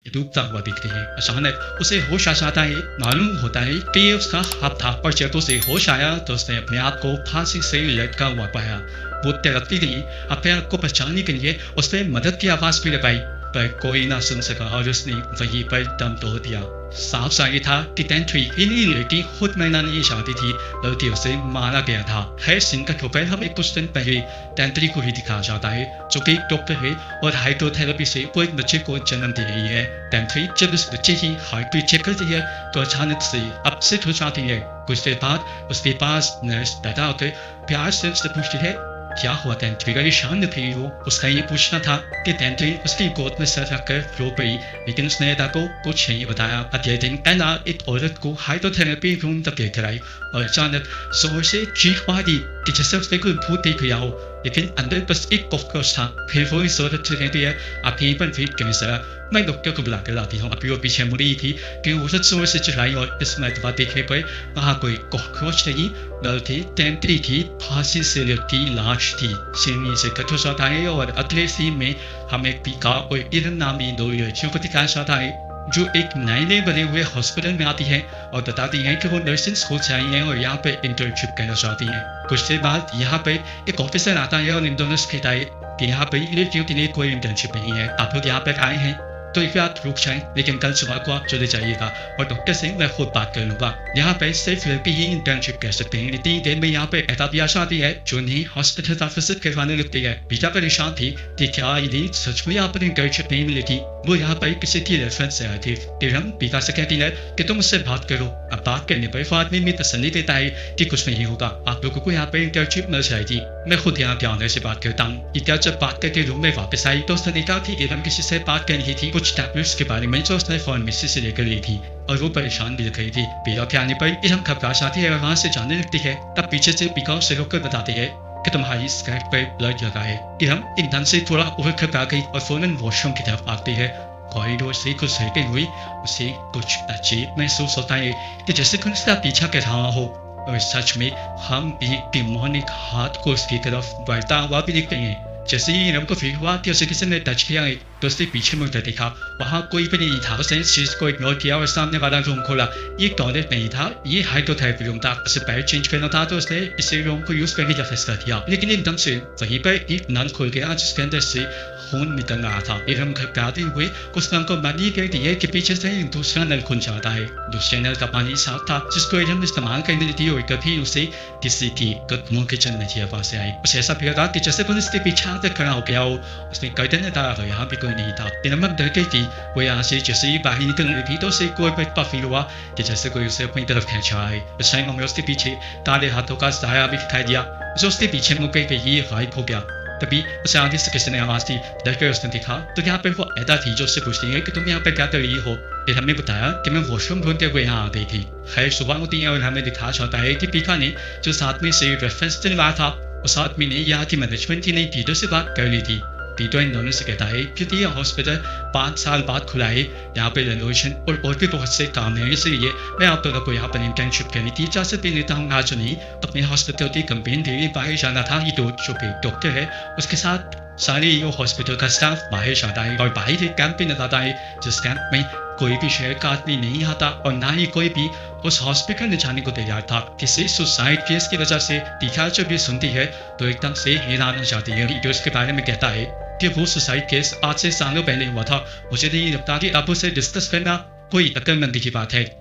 डूबता हुआ दिखती है। अचानक उसे होश आ जाता है। मालूम होता है कि ये उसका हाथ था और जब उसे होश आया तो उसने अपने आप को फांसी से लटका हुआ पाया। वो तड़पती रही। अपने आप को बचाने के लिए उसने मदद की आवाज भी लगाई पर कोई ना सुन सका और उसने वहीं पर दम तोड़ दिया। साफ साफ था कि टेंट्री इन्हीं लड़की खुद मैना नहीं चाहती थी बल्कि उसे मारा गया था। है सीन का ऊपर हमें कुछ दिन पहले टेंट्री को ही दिखाया जाता है जो कि एक डॉक्टर है और हाइड्रोथेरेपी से वो एक बच्चे को जन्म दे रही है। टेंट्री जब उस बच्चे की हार्ट बीट चेक करती है तो अचानक से अपसेट हो जाती है। कुछ देर बाद उसके पास नर्स पैदा होकर प्यार से उससे पूछती है क्या हुआ टेंट्री का ये शांत थी। वो उसका ये पूछना था कि टेंट्री उसकी गोद में सर रखकर रो पड़ी लेकिन उसने एडा को कुछ नहीं बताया। अगले दिन एडा एक औरत को हाइड्रोथेरेपी रूम तक लेकर आई और अचानक जोर से चीख मारी कि जैसे उसने कोई भूत देख लिया हो लेकिन अंदर बस एक कॉकरोच था। फिर वो इस औरत से कहती है आप यहीं पर वेट करें जरा मैं डॉक्टर को बुला कर लाती हूँ। अभी वो पीछे मुड़ी थी कि औरत जोर से चिल्लाई और इस मरतबा देखने पर वहाँ कोई कॉकरोच नहीं बल्कि टेंट्री की फांसी से लटकी लाश थी। सीन से कट हो जाता है और अगले सीन में हमें पीका और इरन नामी दो लड़कियों को दिखाया जाता है जो एक नए बने हुए हॉस्पिटल में आती है और बताती हैं कि वो नर्सिंग स्कूल से आई हैं और यहाँ पे इंटर्नशिप करना चाहती हैं। कुछ देर बाद यहाँ पे एक ऑफिसर आता है और इन दोनों से कहता है कि यहाँ पे लड़कियों के लिए कोई इंटर्नशिप नहीं है। आप लोग यहाँ पे आए हैं तो एक बात रुक जाएं लेकिन कल सुबह को आप चले जाइएगा और डॉक्टर से मैं खुद बात कर लूंगा। यहाँ पे सिर्फ लड़के ही इंटर्नशिप कर सकते हैं। इतनी देर में यहाँ पे एहता भी आती है जो नहीं हॉस्पिटल का विजिट करवाने लगती है। बीटा परेशान थी कि क्या ये सच में यहाँ पर इंटर्नशिप नहीं मिलेगी। वो यहाँ पर किसी की रेफरेंस से आई थी। फिर हम बीटा से कहती है कि तुम उससे बात करो। अब बात करने पर वो आदमी में तसल्ली देता है कि कुछ नहीं होगा आप लोगों को यहाँ पे इंटर्नशिप मिल जाएगी। मैं खुद यहाँ के ऑनर से बात करता हूँ। इतना जब बात करके रूम में वापस आई तो उसने देखा कि हम किसी से बात कर रही थी कुछ टैबलेट्स के बारे में जो उसने फार्मेसी से लेकर ली थी और वो परेशान भी लग रही थी। पीका के आने पर इरम घबरा जाती है और वहाँ से जाने लगती है। तब पीछे से पीका उसे रोककर बताते हैं कि तुम्हारी स्कर्ट पर ब्लड लगा है। इरम एकदम से थोड़ा ओवर घबरा गई और फौरन वॉशरूम की तरफ भागती है। कॉरिडोर से कुछ हटते हुए उसे कुछ अजीब महसूस होता है कि जैसे कोई उसका पीछा कर रहा हो और सच में हम एक डिमोनिक हाथ को उसकी तरफ बढ़ता हुआ भी देखते हैं। जैसे ही इरम को फील हुआ कि उसे किसी ने टच किया है तो उसने पीछे मुड़कर देखा वहाँ कोई भी नहीं था। उसने इस चीज को इग्नोर किया और सामने वाला रूम खोला। ये टॉयलेट नहीं था ये हाइड्रोथेरेपी रूम था। उसे पैर चेंज करना था तो उसने इस रूम को यूज करने का फैसला किया लेकिन एकदम से वहीं पर एक नल खुल गया जिसके अंदर से खून निकल रहा था। इरम घबराते हुए उस नल को बंद कर दिया कि पीछे से दूसरा नल खुल जाता है। दूसरे नल का पानी साफ था जिसको इरम इस्तेमाल करने दी और कभी उसे किसी की कदमों के चलने की आवाज से आई। उसे ऐसा फील था कि जैसे पुलिस के पीछे तक खड़ा हो गया हो। उसने गर्दन उतारा तो यहाँ भी कोई नहीं था। इरम डर गई थी। वो यहाँ से जैसे ही बाहर निकल रही थी तो उसे कोई का फील हुआ कि जैसे कोई उसे अपनी तरफ खींच रहा है। उस टाइम हमें उसके पीछे काले हाथों का साया भी दिखाई दिया जो उसके पीछे मुड़ गई ये गायब हो गया। तभी उसे आगे से किसी ने आवाज दी। डरकर उसने देखा तो यहाँ पे वो एदा थी जो उससे पूछती है कि तुम यहाँ पे क्या कर रही हो। फिर हमने बताया कि मैं वॉशरूम ढूंढते हुए यहाँ आ गई थी। खैर सुबह होती है और हमें दिखाया जाता है कि पीका ने जो साथ में से रेफरेंस दिलवाया था उस आदमी ने यहाँ की मैनेजमेंट की नई टीचर से बात कर ली थी। टीटो इन दोनों से कहता है कि यह हॉस्पिटल 5 साल बाद खुला है। यहाँ पे रेनोवेशन और भी बहुत से काम है इसलिए मैं आप लोगों को यहाँ पर इंटर्नशिप करनी थी। इजाजत भी लेता हूँ आज नहीं अपने हॉस्पिटल की कंपेन के लिए बाहर जाना था। ये जो डॉक्टर है उसके साथ सारे ये हॉस्पिटल का स्टाफ बाहर जाता है और बाहर एक कैंप भी नजर है जिस कैंप में कोई भी शहर का आदमी नहीं आता और ना ही कोई भी उस हॉस्पिटल में जाने को तैयार था। किसी सुसाइड केस की वजह से टीका जब ये सुनती है तो एकदम से हैरान हो जाती है। जो इसके बारे में कहता है कि वो सुसाइड केस आज से सालों पहले हुआ था। मुझे नहीं लगता कि अब उसे डिस्कस करना कोई अक्लमंदी की बात है।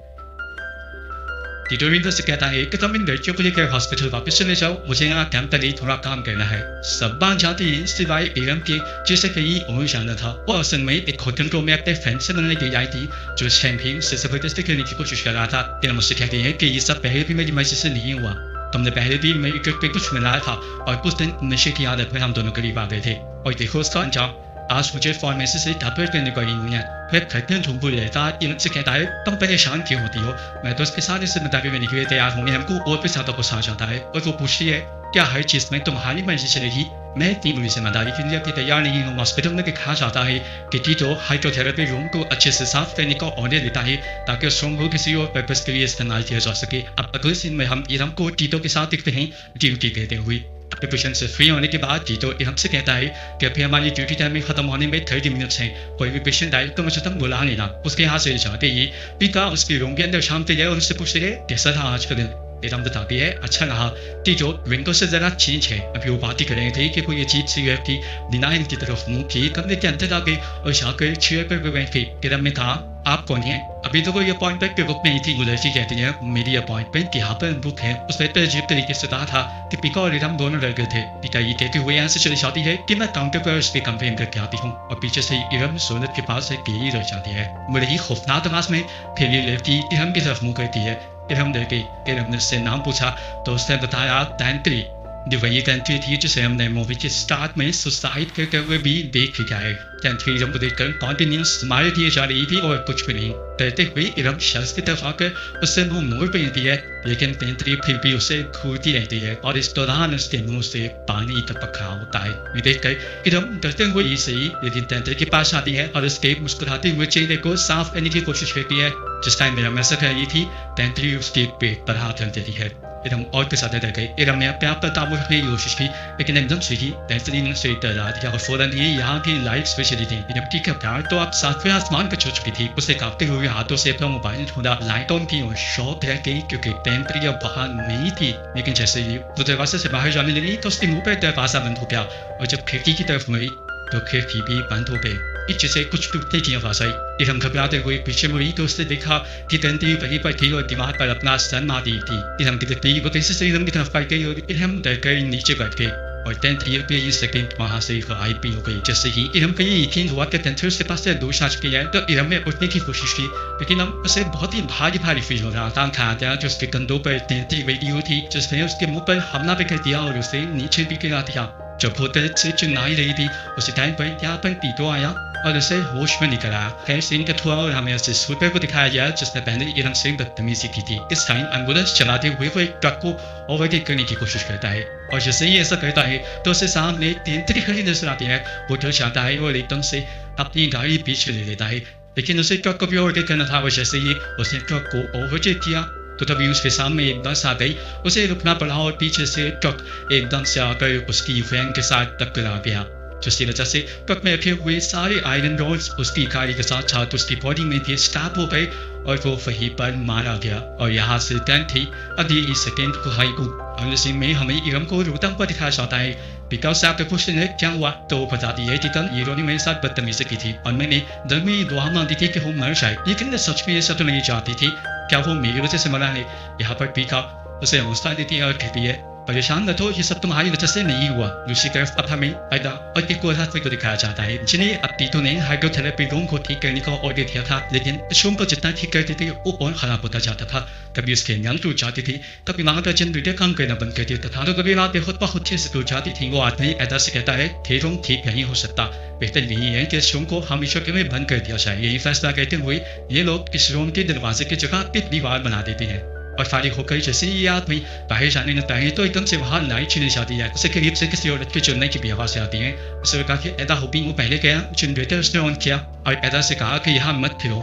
टीटोरिंदर से कहता है कि तुम इन लड़कियों को लेकर हॉस्पिटल वापस चले जाओ। मुझे यहाँ कैंप पर ही थोड़ा काम करना है। सब बात जाती है सिवाय इरम के जैसे कहीं और जाना था। वो असल में एक होटल को मैं अपने फ्रेंड से मिलने गई आई थी जो शैम्पेन से जबरदस्ती करने की कोशिश कर रहा था। इरम मुझसे कहती है कि ये सब पहले भी मेरी मर्जी से नहीं हुआ। तुमने पहले भी मेरी ट्रिप पे कुछ मिलाया था और कुछ दिन नशे की आदत में हम दोनों करीब आ गए थे और देखो उसका अंजाम। आज मुझे फार्मेसी से टैबलेट करने को ही नहीं है। फिर खतने ढूंढ रहता इरम से कहता है तुम परेशान क्यों होती हो। मैं तो उसके साथ इस जिम्मेदारी में निकले तैयार हूँ। हमको और भी ज्यादा गुस्सा आ जाता है और वो पूछती है क्या हर चीज में तुम्हारी मर्जी चलेगी। मैं इतनी बुरी जिम्मेदारी के लिए अभी तैयार नहीं हूँ। हॉस्पिटल में दिखाया जाता है कि टीटो हाइड्रोथेरेपी रूम को अच्छे से साफ करने का ऑर्डर देता है ताकि उस रूम को किसी और पर्पज के लिए इस्तेमाल किया जा सके। अब अगले सीन में हम इरम को टीटो के साथ दिखते हैं ड्यूटी करते हुए। डिप्रेशन से फ्री होने के बाद जीतो इरम से कहता है कि अभी हमारी ड्यूटी टाइम में खत्म होने में 30 मिनट्स हैं, कोई भी पेशेंट आए तो मुझे तक बुला लेना। उसके यहाँ से जाते ही पीका उसके रूम के अंदर शामते गए और उससे पूछते गए कैसा था आज का दिन। इरम बताती है अच्छा रहा, टीचो विंको से जरा चेंज है। अभी वो बात ही कर रहे थे कि कोई अजीब सी व्यक्ति डिनाइन की तरफ मुंह की कमरे के अंदर आ गई और जाकर चेयर पर बैठ गई। इरम ने कहा आप कौन है? अभी तो कोई अपॉइंटमेंट के बुक में ही थी। गुलर्जी कहती है मेरी अपॉइंटमेंट यहाँ पर बुक है। उस वेट पर अजीब तरीके से कहा था कि पीका और इरम दोनों रह गए थे। पीका ये कहते हुए यहाँ से चली जाती है कि मैं काउंटर पर उसकी कंप्लेन करके आती हूँ और पीछे से इरम सोनत के पास एक गेरी रह जाती है। बड़े ही खौफनाक आवाज में फिर ये लड़की इरम की तरफ मुँह करती है। इरम डर गई। इरम ने उससे नाम पूछा तो उसने बताया टेंट्री, जो वही टेंट्री थी जिसे हमने मूवी के स्टार्ट में सुसाइड करते हुए भी देख लिया है। टेंट्री इरम को देखकर कॉन्टिन्यूस स्माइल किए जा रही थी और कुछ भी नहीं। डरते हुए इरम शख्स की तरफ आकर उससे मुंह मोड़ पहनती है, लेकिन टेंट्री फिर भी उसे घूरती रहती है और इस दौरान उसके मुंह से पानी टपक रहा होता है। ये देखकर इरम डरते हुए ही सही लेकिन टेंट्री के पास आती है और उसके मुस्कुराते हुए चेहरे को साफ करने की कोशिश करती है। जिस टाइम इरम ऐसा कर रही थी टेंट्री उसके पेट पर हाथ रख देती है। इरम और के साथ रह गई। इरम ने अपने आप पर काबू रखने की कोशिश की लेकिन एकदम से ही टेंट्री ने उसे डरा दिया और फौरन ही यहाँ की लाइट स्विच चली थी। इरम की घबराहट तो आप सातवें आसमान पर छू चुकी थी। उसे कांपते हुए हाथों से अपना मोबाइल ढूंढा, लाइट ऑन की और शॉक रह गई क्योंकि टेंट्री अब बाहर नहीं थी। लेकिन जैसे ही वो दरवाजे से बाहर जाने लगी तो उसके मुंह पर दरवाजा बंद हो गया और जब खिड़की की तरफ मुड़ी तो खिड़की भी बंद हो गई। पीछे से कुछ टूटने की आवाज आई। इरम घबराते हुए पीछे मुड़ी तो उसने देखा कि टेंट्री वहीं पर थी और दीवार पर अपना सर मार दी थी। इरम की देखते ही वो तेजी से इरम की तरफ बढ़ गई और इरम डरकर नीचे बैठ गई और टेंट्री भी सेकंड वहां से गायब भी हो गई। जैसे ही इरम को ये यकीन हुआ कि टेंट्री उसके पास से दूर आ चुकी है तो इरम ने उठने की कोशिश की लेकिन अब उसे बहुत ही भारी भारी फील हो रहा था। खाया जो उसके कंधों पर टेंट्री बैठी हुई थी जिसने उसके मुंह पर हमला भी कर दिया और उसे नीचे भी गिरा दिया। जब वो दर्द से चिल्लाई रही थी उसी टाइम पर यहाँ पर टीटो आया और उसे होश में निकल आया। खैर सीन कट हुआ और हमें उसे सुपर को दिखाया गया जिसने पहले इरम से बदतमीजी की थी। इस टाइम एम्बुलेंस चलाते हुए वो एक ट्रक को ओवरटेक करने की कोशिश करता है और जैसे ही ऐसा करता है तो उसे सामने टेंट्री खड़ी नजर आती है। वो डर जाता है और एकदम से अपनी गाड़ी पीछे ले लेता है लेकिन उसे ट्रक को भी ओवरटेक करना था और जैसे ही उसने ट्रक को ओवरटेक किया तो तभी उसके सामने एक बस आ गई। उसे रुकना पड़ा और पीछे से ट्रक एकदम से आकर उसकी वैन के साथ टकरा गया जिसकी वजह से ट्रक में रखे हुए सारे आयरन रोड्स उसकी गाड़ी के साथ साथ उसकी बॉडी में भी स्टैप हो गए और वो वहीं पर मारा गया। और यहाँ से टेंट्री अगले ही सेकेंड को हाई को अगले सीन में हमें इरम को रोता हुआ दिखाया जाता है। बिकॉज से आपके क्वेश्चन है क्या हुआ तो वो बताती है कि कल हीरो ने मेरे साथ बदतमीजी की थी और मैंने दिल में दुआ मांगी थी कि वो मर जाए लेकिन सच में ये सब तो नहीं चाहती थी। क्या वो मेरी वजह से मरा है? यहाँ पर पीका उसे हौसला देती है और कहती है परेशान न तो ये सब तुम्हारी वजह से नहीं हुआ। दूसरी तरफ अब हमें पैदा और एक और को दिखाया जाता है जिन्हें अब टीटो ने हाइड्रोथेरेपी रूम को ठीक करने का ऑर्डर दिया था लेकिन इस रूम को जितना ठीक करते थे वो और खराब होता जाता था। कभी उसके नल टूट जाती थी, कभी वहाँ का जनरेटर काम करना बंद कर देता था तो कभी रात खुद ब खुद से टूट जाती थी। वो आदमी ऐसा से कहता है कि रूम ठीक नहीं हो सकता, बेहतर यही है कि इस रूम को हमेशा के लिए बंद कर दिया जाए। यही फैसला करते हुए ये लोग इस रूम के दरवाजे की जगह एक दीवार बना देते हैं और फारिग होकर जैसे ही ये आदमी बाहर जाने लगता है तो एकदम से वहाँ लाइट चली जाती है। उसे करीब से किसी औरत के चुनने की भी आवाज़ आती है। उसे कहा कि ऐदा होपी वो पहले गया, जनरेटर उसने ऑन किया और ऐदा से कहा कि यहाँ मत फिरो।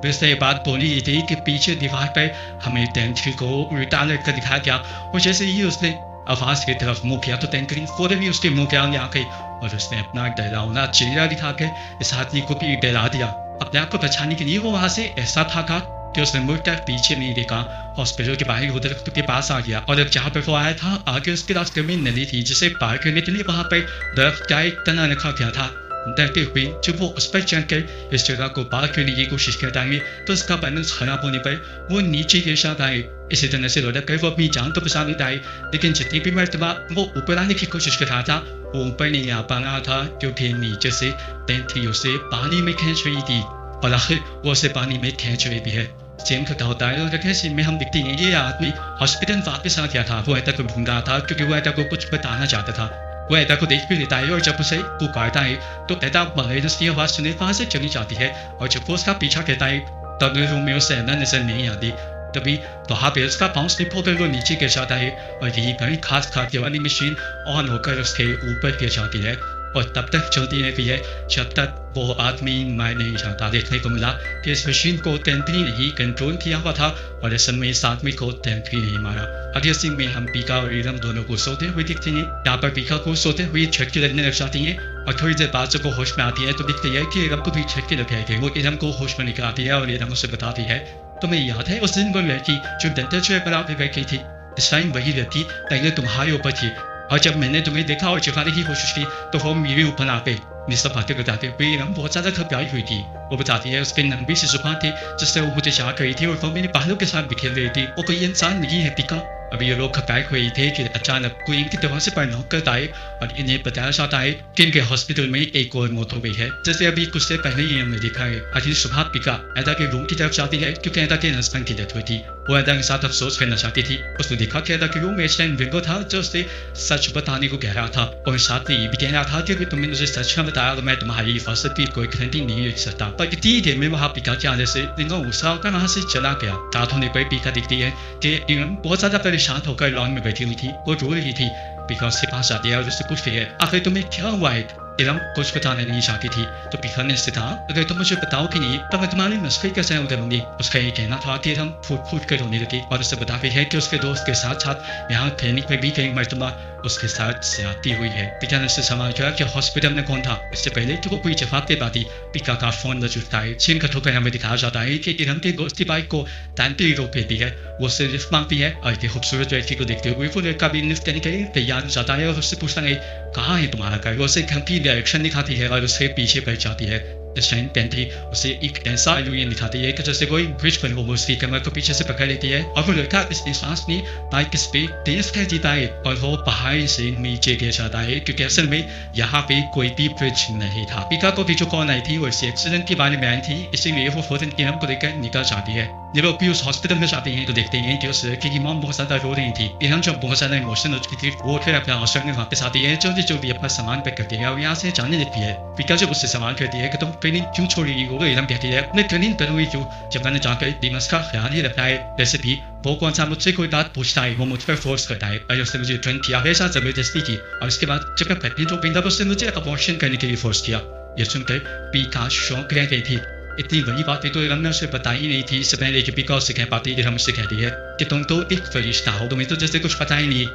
वैसे ये बात बोली ये थी कि पीछे दीवार पर हमें टेंट्री को उल्टा लटका दिखाया गया और जैसे ही उसने आवाज़ की तरफ मुँह किया तो टेंट्री फौरन ही उसके मुँह के आगे आ गई और उसने अपना डरावना चेहरा दिखा के इस आदमी को भी डरा दिया। अपने आप को बचाने के लिए वो वहाँ से ऐसा था कि उसने मुड़कर पीछे नहीं देखा। हॉस्पिटल के बाहर वो दरख्त के पास आ गया और अब जहाँ पर वो आया था आगे उसके रास्ते में नदी थी जिसे पार करने के लिए वहाँ पर दरख्त का एक तना रखा गया था। डरते हुए जब वो उस पर चढ़कर इस जगह को पार करने की कोशिश करता है तो उसका बैलेंस खराब होने पर वो नीचे गिर जाता है। इसी तरह से लौट कर वो अपनी जान तो बचा लेता है लेकिन जितनी भी मरतबा वो ऊपर आने की कोशिश कर रहा था वो ऊपर नहीं आ पा रहा था क्योंकि नीचे से टेंट्री उसे पानी में खींच रही थी और आखिर वो उसे पानी में खींच रही भी है। सेम खत्ता होता है और अगले सीन में हम दिखते हैं ये आदमी हॉस्पिटल वापस आ गया था। वो ऐदा को ढूंढ रहा था क्योंकि वो ऐदा को कुछ बताना चाहता था। वो ऐदा को देख भी लेता है और जब उसे पुकारता है तो ऐदा मलेरियस की आवाज़ सुने वहाँ से चली जाती है और जब वो उसका पीछा कहता है तब रूम में उसे ऐदा नजर नहीं आती। तभी वहाँ पे उसका पाँव स्लिप होकर वो नीचे गिर जाता है और यही बड़ी खास खाते वाली मशीन ऑन होकर उसके ऊपर गिर जाती है। और तब तक चलती रहती है जब तक वो आदमी मर नहीं जाता। देखने को मिला कि इस मशीन को टेंथनी ने ही कंट्रोल किया हुआ था और असल में इस आदमी को टेंथनी नहीं मारा। अगले सीन में हम पीका और ईरम दोनों को सोते हुए दिखते हैं। यहाँ पर पीका को सोते हुए झटके लगने लग जाती हैं और थोड़ी देर बाद जब वो होश में आती है तो दिखती है कि ईरम को भी झटके लग गए थे। वो ईरम को होश में निकल आती है और ईरम उसे बताती है, तुम्हें याद है उस दिन वो लड़की जो डेंटल चेयर पर आके बैठी थी, इस टाइम वही लड़की पहले तुम्हारे ऊपर थी और जब मैंने तुम्हें देखा और छिपाने की कोशिश की तो वो मेरे ऊपर आ गई। निस्सा बातें बताते हुए ईरम बहुत ज्यादा घबराई हुई थी। वो बताती है उसके लंबी सी जुबान थी जिससे वो मुझे चाह रही थी और वो मेरे बालों के साथ बिखेर रही थी। वो कोई इंसान नहीं है पीका। अभी ये लोग घबराए हुए थे कि अचानक कोई इनकी दरवाजे पर नॉक करता है और इन्हें बताया जाता है कि इनके हॉस्पिटल में एक और मौत हो गई है, जैसे अभी कुछ देर पहले ही हमने देखा है। अगली सुबह पीका एदा के रूम की तरफ जाती है क्योंकि एदा के हस्बैंड की डेथ हुई थी। वो एदा के साथ अफसोस करना चाहती थी। उसने देखा कि एदा के रूम में इस टाइम विंगो था जो उसे सच बताने को कह रहा था और साथ में ये भी कह रहा था कि अगर तुमने मुझे सच न बताया तो मैं तुम्हारी हिफाजत की कोई गारंटी नहीं ले सकता। पर इतनी देर में वहाँ पीका के आने से विंगो गुस्सा होकर वहाँ से चला गया। रात होने पर पीका दिखती है कि ईरम बहुत ज्यादा परेशान होकर लॉन में बैठी हुई थी। वो रो रही थी। पीका उसके पास जाती है और उससे पूछती है, आखिर तुम्हें क्या हुआ है? ईरम कुछ बताने नहीं चाहती थी तो पीका ने उससे कहा, अगर तुम मुझे बताओ कि नहीं तो मैं तुम्हारी मस्ती कैसे उतरूंगी। उसका ये कहना था कि ईरम फूट फूट कर रोने लगी और उससे बताती है कि उसके दोस्त के साथ साथ यहाँ क्लिनिक में भी कई मरतबा उसके साथ ज्यादती हुई है। पीका ने उससे सवाल किया कि हॉस्पिटल में कौन था। इससे पहले कि वो कोई जवाब दे पाती पीका का फोन बज उठता है। सीन कट होकर हमें दिखाया जाता है कि ईरम के दोस्त की बाइक को टाइमली रोक लेती है। वो उससे लिफ्ट मांगती है और एक खूबसूरत लड़की को देखते हुए वो लड़का भी लिफ्ट करने के लिए तैयार हो जाता है और उससे पूछता है, कहाँ है तुम्हारा घर। वो उसे घर की डायरेक्शन दिखाती है और उसके पीछे बैठ जाती है। इस टाइम पेंथी उसे एक ऐसा एलुमिनियम दिखाती है कि जैसे कोई ब्रिज पर वो उसकी कमर को पीछे से पकड़ लेती है और वो लड़का इस सांस में बाइक पे तेज कर जीता है और वो पहाड़ से नीचे गिर जाता है क्योंकि असल में यहाँ पे कोई भी ब्रिज नहीं था। पीका को भी जो कॉल आई थी वो इस एक्सीडेंट के बारे में आई थी, इसीलिए वो फौरन ईरम को लेकर निकल जाती है। जब वो भी उस हॉस्पिटल में जाते हैं तो देखते हैं कि उस लड़की की मॉम बहुत ज्यादा रो रही थी। ईरम जब बहुत ज्यादा इमोशनल हो चुकी थी वो फिर अपने हॉस्टल में वापस आती है, जल्दी जल्दी अपना सामान पैक करती है और यहाँ से जाने लगती है। पीका जब उससे सवाल करती है कि तुम ट्रेनिंग क्यों छोड़ी, वो ईरम कहती है मैं ट्रेनिंग कर हुई क्यों जब मैंने जाकर दिमाग का ख्याल ही रखा है। वैसे भी वो कौन सा मुझसे कोई बात पूछता है, वो मुझ पर फोर्स करता है और उसने मुझे ट्रेन किया है साथ जबरदस्ती की और उसके बाद जब मैं प्रेगनेंट हो गई तब उसने मुझे अबॉर्शन करने के लिए फोर्स किया। ये सुनकर पीका शौक रह गई थी। इतनी बड़ी बातें तो ईरम ने उसे बताई नहीं थी। इससे पहले कि पीका उससे कह पाती ईरम उससे कहती है कि तुम तो एक फरिश्ता हो, तुम्हें तो जैसे कुछ पता ही नहीं।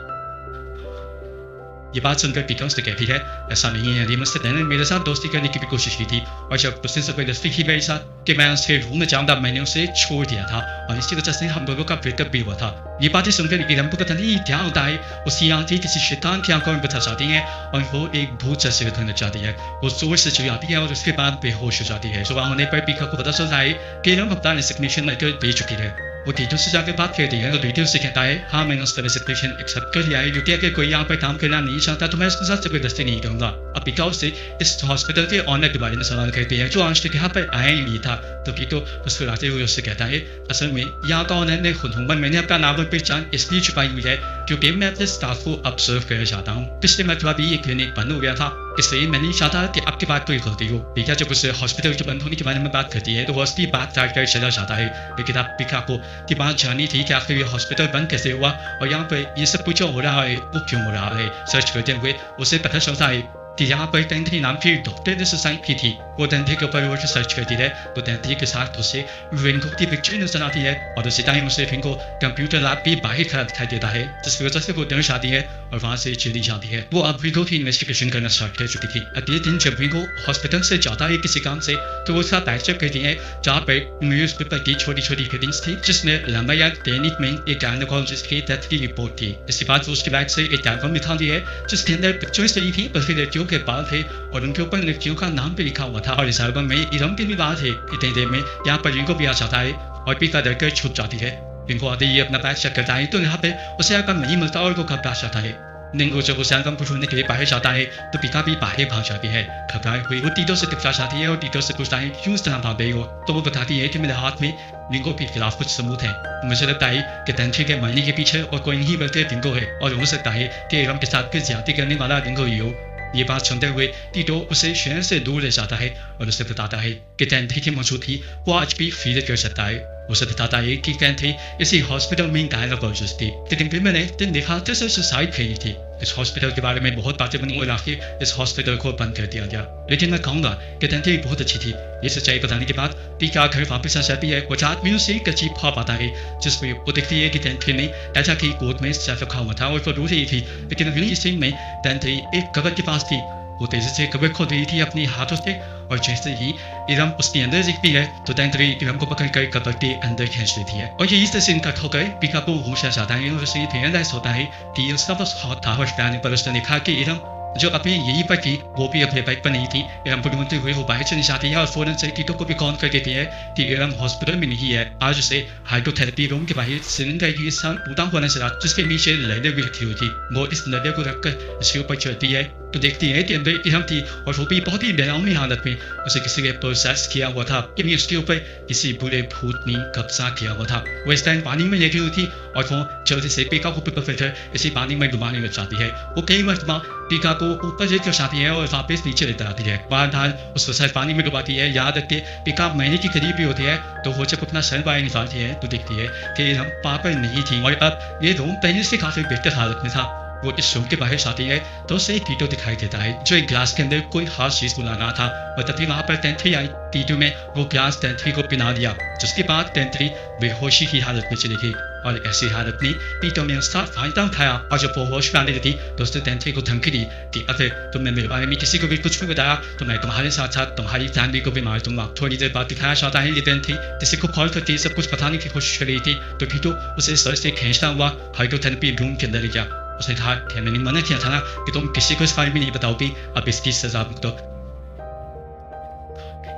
ये बात सुनकर पीका उससे कहती है, ऐसा नहीं है, रिमस ने मेरे साथ दोस्ती करने की भी कोशिश की थी और जब उसने जबरदस्ती की मेरे साथ कि मैं उसके रूम में जाऊंगा मैंने उसे छोड़ दिया था और इसी वजह से हम दोनों का ब्रेकअप भी हुआ था। ये बातें सुनकर ईरम को पता नहीं क्या होता है। उसकी आंखें किसी शैतान की आंखों में बता जाती हैं और वो एक भूत जैसे करना चाहती है। वो जोर से चिल्लाती है और उसके बाद बेहोश हो जाती है। सुबह होने पर पीका को पता चलता है कि ईरम अपना रेसिग्नेशन लेटर दे चुकी है। वो टीचर से जाकर बात करती है तो टीचर से कहता है, हाँ मैंने उसका रेसिग्नेशन एक्सेप्ट कर लिया है क्योंकि अगर कोई यहाँ पर काम करना नहीं चाहता तो मैं उसके साथ जबरदस्ती नहीं करूँगा। अब पीका उससे इस हॉस्पिटल के ऑनर के बारे में सवाल करती है जो आज तक यहाँ पर आया ही नहीं था। तो पीको मुस्कुराते हुए उससे कहता है, असल में यहाँ का ऑनर ने खुद हूँ, मैंने अपना नाम और पहचान इसलिए छुपाई हुई है क्योंकि मैं अपने स्टाफ को ऑब्जर्व करना चाहता हूँ। पिछले मरतबा भी ये क्लिनिक बंद हो गया था इसलिए मैं नहीं चाहता कि आपकी बात कोई गलती हो। पीका जब उससे हॉस्पिटल के बंद होने के बारे में बात करती है तो वो उसकी बात काट कर चला जाता है। लेकिन आप पीका को की बात जानी थी कि आखिर ये हॉस्पिटल बंद कैसे हुआ और यहाँ पर ये सब कुछ हो रहा है वो क्यों हो रहा है। सर्च करते हुए उसे पता चलता है कि यहाँ पर टेंथी नाम की डॉक्टर ने सुसाइड की थी। वो टेंथी के ऊपर वो सर्च करती है तो टेंथी के साथ उसे विंगो की पिक्चर नजर आती है और उसी टाइम उसे विंगो कंप्यूटर लैब भी बाहर खड़ा दिखाई देता है जिसकी वजह से वो डर जाती है और वहाँ से चली जाती है। वो अब विंगो की इन्वेस्टिगेशन करना स्टार्ट कर चुकी थी। अगले दिन जब विंगो हॉस्पिटल से जाता है किसी काम से तो वो उसका पैचअप करती है जहाँ पर न्यूज पेपर की छोटी छोटी कटिंग्स थी जिसमें लंबा क्लिनिक में एक गायनेकोलॉजिस्ट की डेथ की रिपोर्ट थी। इसके बाद वो उसके बैग से एक एल्बम निकालती है जिसके अंदर पिक्चर्स लगी थी पर फिर लड़कियों के बाल थे और उनके ऊपर लड़कियों का नाम भी लिखा हुआ था और इस एल्बम में ईरम की भी बात है। इतनी देर में यहाँ पर विंगो भी आ जाता है और पीका डरकर छुप जाती है। विंगो आते ही अपना बैग चेक करता है तो यहाँ पे उसे एल्बम नहीं मिलता और वो घबरा जाता है। विंगो जब उस एल्बम को ढूंढने के लिए बाहर जाता है तो पीका भी बाहर भाग जाती है। घबराई हुई वो टीटो से टकरा जाती है और टीटो से पूछता है क्यों इस तरह भाग गई हो तो वो बताती है कि मेरे हाथ में विंगो के खिलाफ कुछ सबूत है। मुझे लगता है कि टेंथी के मरने के पीछे और कोई नहीं बल्कि विंगो है और हो सकता है कि ईरम के साथ कुछ ज्यादती करने वाला विंगो ही हो। ये बात सुनते हुए टीटो उसे शहर से दूर ले जाता है और उसे बताता है कि टेंथी की मौजूदगी वो आज भी फील कर सकता है। उसे बताता है कि टेंथी इसी हॉस्पिटल में गायनोकोलॉजिस्ट थी, लेकिन फिर मैंने देखा तो उसे सुसाइड की थी। इस हॉस्पिटल के बारे में बहुत बातें बनी और आखिर इस हॉस्पिटल को बंद कर दिया गया। लेकिन मैं कहूँगा कि टेंथी बहुत अच्छी थी। ये सच्चाई बताने के बाद टीका घर वापस आ जाती है। कुछ आदमियों से कच्ची भाप आता है जिसमें वो देखती है कि टेंथी ने ऐसा की गोद में सर रखा हुआ था और वो रो रही थी, लेकिन अगली सीन में टेंथी एक कबर के पास थी। वो तेजी से कबर खोद रही थी अपने हाथों से, और जैसे ही इरम उसके अंदर दिखती है तो टेंथी इरम को पकड़कर कबर के अंदर खींच लेती है। और यही से सीन कट होकर पीका को होश आ जाता है और उसे रियलाइज होता है कि उसका बस हाथ था। होश आने पर उसने देखा कि इरम जो अपने यही पर थी वो भी अपने बाइक पर नहीं थी। इरम को ढूंढते हुए वो बाहर चली जाती है और फौरन से टीटो को भी कॉल कर देती है कि इरम हॉस्पिटल में नहीं है। आज उसे हाइड्रोथेरेपी रूम के बाहर सिलेंडर की स्थान टूटा हुआ नजर आता, जिसके नीचे लैडर भी रखी हुई थी। वो इस लैडर को रखकर इसके ऊपर चढ़ती है तो देखती है कि अंदर इरम थी और वो भी बहुत ही डरावनी हालत में। उसे किसी ने प्रोसेस किया हुआ था कि उसके ऊपर किसी बुरे भूत ने कब्जा किया हुआ था। वो इस टाइम पानी में लेटी हुई थी और वो जल्दी से पीका को पकड़कर इसी पानी में डुबाने लग जाती है। वो कई मरतबा पीका को ऊपर लेकर जाती है और वापस नीचे लेकर आती है। बार उसको सर पानी में डुबाती है। याद रख के पीका महीने की करीब भी होती है तो वो जब अपना सर बाहर निकालती है तो देखती है कि हम पागल नहीं थी और अब ये रूम पहले से काफी बेहतर हालत में था। वो इस रूम के बाहर जाती है तो उसे एक टीटो दिखाई देता है जो एक ग्लास के अंदर कोई खास चीज बुला रहा था, और तभी वहां पर टेंथी आई। टीटो में वो ग्लास टेंथी को पिला दिया, जिसके बाद टेंथी बेहोशी की हालत में चली गई। और ऐसी हालत में टीटो ने उसका फायदा उठाया और जब वो होश में आने लगी तो उसने टेंथी को धमकी दी कि अगर तुमने मेरे बारे में किसी को भी कुछ भी बताया तो मैं तुम्हारे साथ साथ तुम्हारी फैमिली को भी मार दूंगा। थोड़ी देर बाद दिखाया जाता है ये टेंथी किसी को कॉल करके सब कुछ बताने की कोशिश कर रही थी तो टीटो उसे सर से खींचता हुआ हाइड्रोथेरेपी रूम के अंदर गया। उसने कहा कि मैंने मना किया था ना कि तुम किसी को इस बारे में नहीं बताओगी, अब इसकी सजा भुगतो।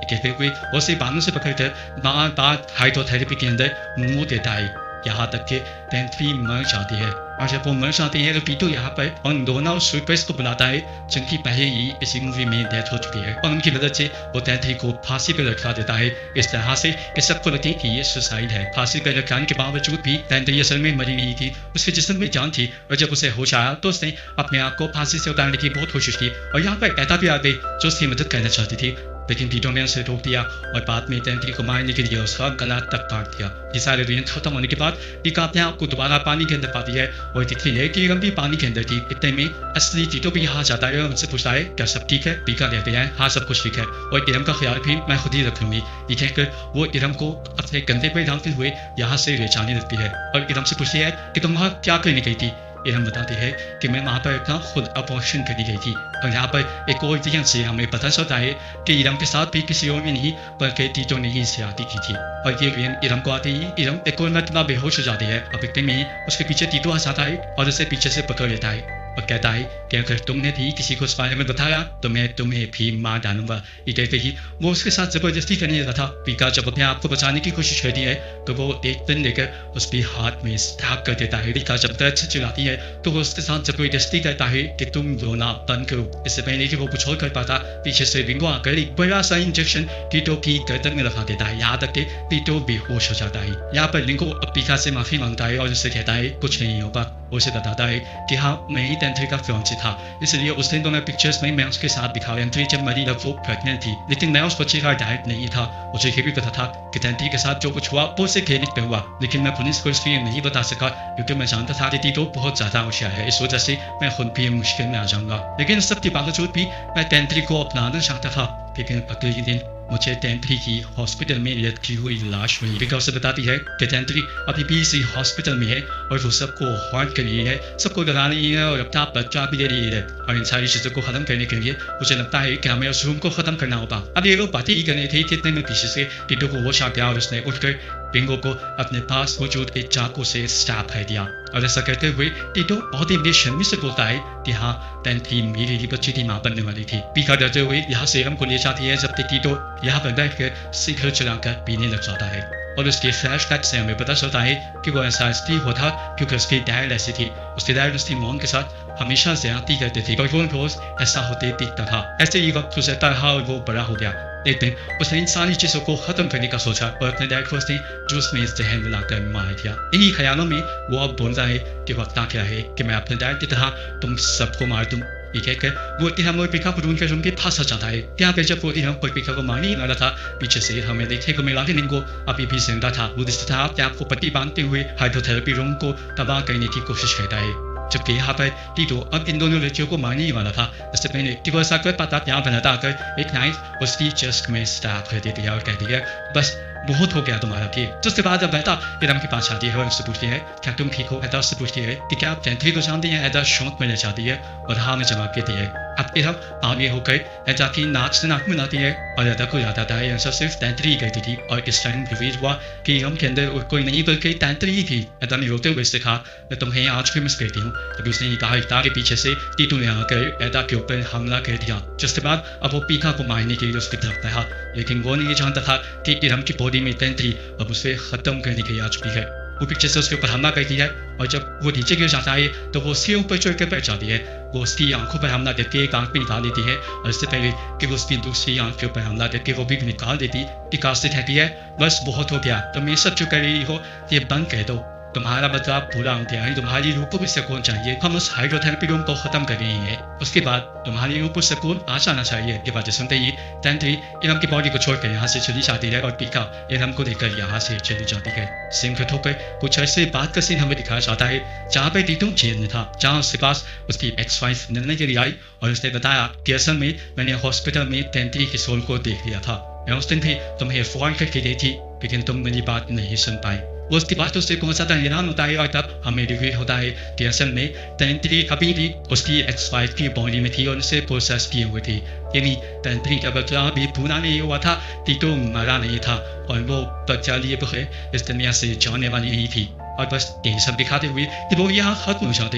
कहते हुए वो उसे बालों से पकड़कर बार बार हाइड्रोथेरेपी के अंदर मुंह देता है, यहाँ तक कि टेंथी मर जाती है। और जब वो मर जाती है तो टीटो यहाँ पर उन दोनों सुपर्स को बुलाता है जिनकी पहले ही इसी मूवी में डेथ हो चुकी है, और उनकी मदद से वो टेंथी को फांसी पर लटका देता है इस तरह से कि सबको लगे कि ये सुसाइड है। फांसी पर लटकाने के बावजूद भी टेंथी असल में मरी नहीं थी, उसके जिस्म में जान थी। और जब उसे होश आया तो उसने अपने आप को फांसी से उतारने की बहुत कोशिश की और यहाँ पर ऐसा भी आ गई जो उसकी मदद करना चाहती थी, लेकिन टीटो ने उसे रोक दिया और बाद में टेंथी को मारने के लिए उसका गला तक काट दिया। ये सारे दिन खत्म होने के बाद टीका अपने आप को दोबारा पानी के अंदर पाती है और दिखती है कि इरम भी पानी के अंदर थी। इतने में असली टीटो भी यहाँ जाता है और उनसे पूछता है क्या सब ठीक है। टीका कहते हैं हाँ सब कुछ ठीक है और इरम का ख्याल भी मैं खुद ही रख लूंगी। ये कहकर वो इरम को अपने कंधे पर डालते हुए यहाँ से ले जाने लगती है और इरम से पूछती है कि तुम वहाँ क्या करने गई थी। इरम बताते हैं कि मैं वहाँ पर अपना खुद अबॉर्शन करने गई थी। और यहाँ पर एक और रीजन से हमें पता चलता है कि इरम के साथ भी किसी और ने नहीं बल्कि टीटो ने ही ज्यादती की थी। और ये इरम को आते ही इरम एक और मरतबा बेहोश हो जाती है और इतने में उसके पीछे टीटो आ जाता है और उसे पीछे से पकड़ लेता है और कहता है कि अगर तुमने भी किसी को इस बारे में बताया तो मैं तुम्हें भी मार डालूंगा। ये कहते ही वो उसके साथ जबरदस्ती करने लगा था। पीका जब अपने आप को बचाने की कोशिश करती है तो वो एक पेन लेकर उसके हाथ में स्टैब कर देता है। पीका जब दर्द से चिल्लाती है तो वो उसके साथ जबरदस्ती करता है कि तुम रोना बंद करो। इससे पहले कि वो कुछ और कर पाता पीछे से रिंगो आकर एक बड़ा सा इंजेक्शन टीटो की गर्दन में लगा देता है, यहाँ तक कि टीटो बेहोश हो जाता है। यहाँ पर रिंगो पीका से माफी मांगता है और उससे कहता है कुछ नहीं होगा। उसे बताता है कि हाँ मैं ही टेंथी का फियांसे था, इसलिए उस दिन तो मैं पिक्चर्स में मैं उसके साथ दिखा टेंथी जब मरी तब वो प्रेग्नेंट थी, लेकिन मैं उस बच्चे का डैड नहीं था। मुझे ये भी पता था कि टेंथी के साथ जो कुछ हुआ वो उसे क्लिनिक पे हुआ, लेकिन मैं पुलिस को इसलिए नहीं बता सका क्योंकि मैं जानता था कि टीटो बहुत ज्यादा होशियार है, इस वजह से मैं खुद भी मुश्किल में आ जाऊंगा। लेकिन सब के बावजूद भी मैं टेंथी को अपनाना चाहता था। लेकिन अगले दिन मुझे टेंथी की हॉस्पिटल में लटकी हुई लाश मिली। पीका उसे बताती है कि टेंथी अभी भी इसी हॉस्पिटल में है और वो सबको हॉन्ट कर रही है, सबको डरा रही है और अपना बच्चा भी दे रही है। और इन सारी चीजों को खत्म करने के लिए मुझे लगता है कि हमें उस रूम को खत्म करना होगा। अब ये लोग बातें ही करने थे कि इतने में पीछे से टीटो को होश आ गया और उसने उठकर रिंगो को अपने पास मौजूद एक चाकू से स्टैब कर दिया। और ऐसा करते हुए टीटो बहुत ही बेशर्मी से बोलता है कि हाँ टेंथी मेरी ही बच्ची की मां बनने वाली थी। पीका डरते हुए यहाँ से इरम को ले जाती है जबकि टीटो यहाँ पर बैठकर सिगरेट चलाकर पीने लग जाता है। और उसके फ्लैशबैक से हमें पता चलता है कि वो ऐसा इसलिए हुआ था क्योंकि उसकी डैड ऐसी थी। उसके डैड उसकी मॉम के साथ हमेशा ज्यादती करते थे और वो रोज ऐसा होते दिखता था। ऐसे ही वक्त गुजरता रहा और वो बड़ा हो गया। एक दिन उसने इन सारी चीजों को खत्म करने का सोचा और अपने डैड को उसने जूस में जहर मिलाकर मार दिया। इन्हीं ख्यालों में वो अब बोलता है कि वक्त आ गया है कि मैं अपने डैड की तरह तुम सबको मार दूं। ये कहकर वो तिरम और पीका को ढूंढ कर उनके पास आ जाता है। यहाँ पे जब वो तिरम कोई पीका को मारने वाला था, पीछे से हमें देखने को मिला कि निंगो अभी भी जिंदा था। वो जिस तरह अपने आप को पट्टी बांधते हुए हाइड्रोथेरेपी रूम को तबाह करने की कोशिश करता है। जबकि यहाँ पर टीटो अब इन दोनों लड़कियों को मारने ही वाला था। इससे पहले टीटो ऐसा कर पाता यहाँ बनाता आकर एक नाइफ उसकी चेस्ट में स्टैब कर देती है और कहती है बस बहुत हो गया तुम्हारा ठीक। तो उसके बाद अब बेटा इरम के पास आती है और उससे पूछती है क्या तुम ठीक हो। एदा उससे पूछती है कि क्या आप टेंथरी को जानती हैं। एदा शौक मिलना चाहती है और हाँ में जवाब देती है। अब इरम आगे होकर एदा की नाक से नाक मिलाती है और एदा को याद आता है यह सब सिर्फ टेंथरी ही कहती थी और इस टाइम रिवीज हुआ कि इरम के अंदर कोई नहीं बल्कि टेंथरी ही थी। एदा ने रोते हुए से कहा मैं तुम्हें आज भी मिस करती हूँ। तभी उसने कहा इता के पीछे से टीटू ने आकर एदा के ऊपर हमला कर दिया, जिसके बाद अब वो पीका को मारने के लिए उसकी तरफ बढ़ा। लेकिन वो नहीं जानता था कि इरम की बॉडी में टेंथरी अब उसे खत्म करने के लिए आ चुकी है। वो पीछे से उसके ऊपर हमला करती है और जब वो नीचे गिर जाता है तो वो उसके ऊपर चढ़ कर बैठ जाती है। वो उसकी आंखों पर हमला देती है, एक आंख भी निकाल देती है और इससे पहले कि वो उसकी दूसरी आंख के ऊपर हमला देती है वो भी निकाल देती। विकास से कहती है बस बहुत हो गया, तुम ये सब जो कर रही हो ये बंद कर दो, तुम्हारा बदलाव पूरा हो गया है, तुम्हारी रूह को भी सुकून चाहिए, हम उस हाइड्रोथेरेपी रूम को खत्म कर रहे हैं, उसके बाद तुम्हारी रूह को सुकून आ जाना चाहिए। ये बातें सुनते ही टेंथरी इरम की बॉडी को छोड़कर यहाँ से चली जाती है और पीका इरम को लेकर यहाँ से चली जाती है। सीन कट होकर कुछ ऐसे बात का सीन हमें दिखाया जाता है जहाँ पे टीटू जेल में था, जहाँ उसके पास उसकी एक्स वाइफ मिलने के लिए आई और उसने बताया कि असल में मैंने हॉस्पिटल में टेंथरी की सोल को देख लिया था, मैं उस दिन भी तुम्हें फोन करके गई थी लेकिन तुम मेरी बात नहीं सुन पाए। वो उसकी बातों से कौन सा हैरान होता है और तब हमें रिवील होता है कि असल में टेंथरी अभी भी उसकी एक्स वाइफ की बॉडी में थी और उसे प्रोसेस किए हुए थे, यानी टेंथरी का बच्चा भी पूरा नहीं हुआ था, टीटू मरा नहीं था और वो बच्चा लिए बगैर इस दुनिया से जाने वाली नहीं थी। और बस यही सब दिखाते हुए कि वो यहाँ खत्म हो जाती है।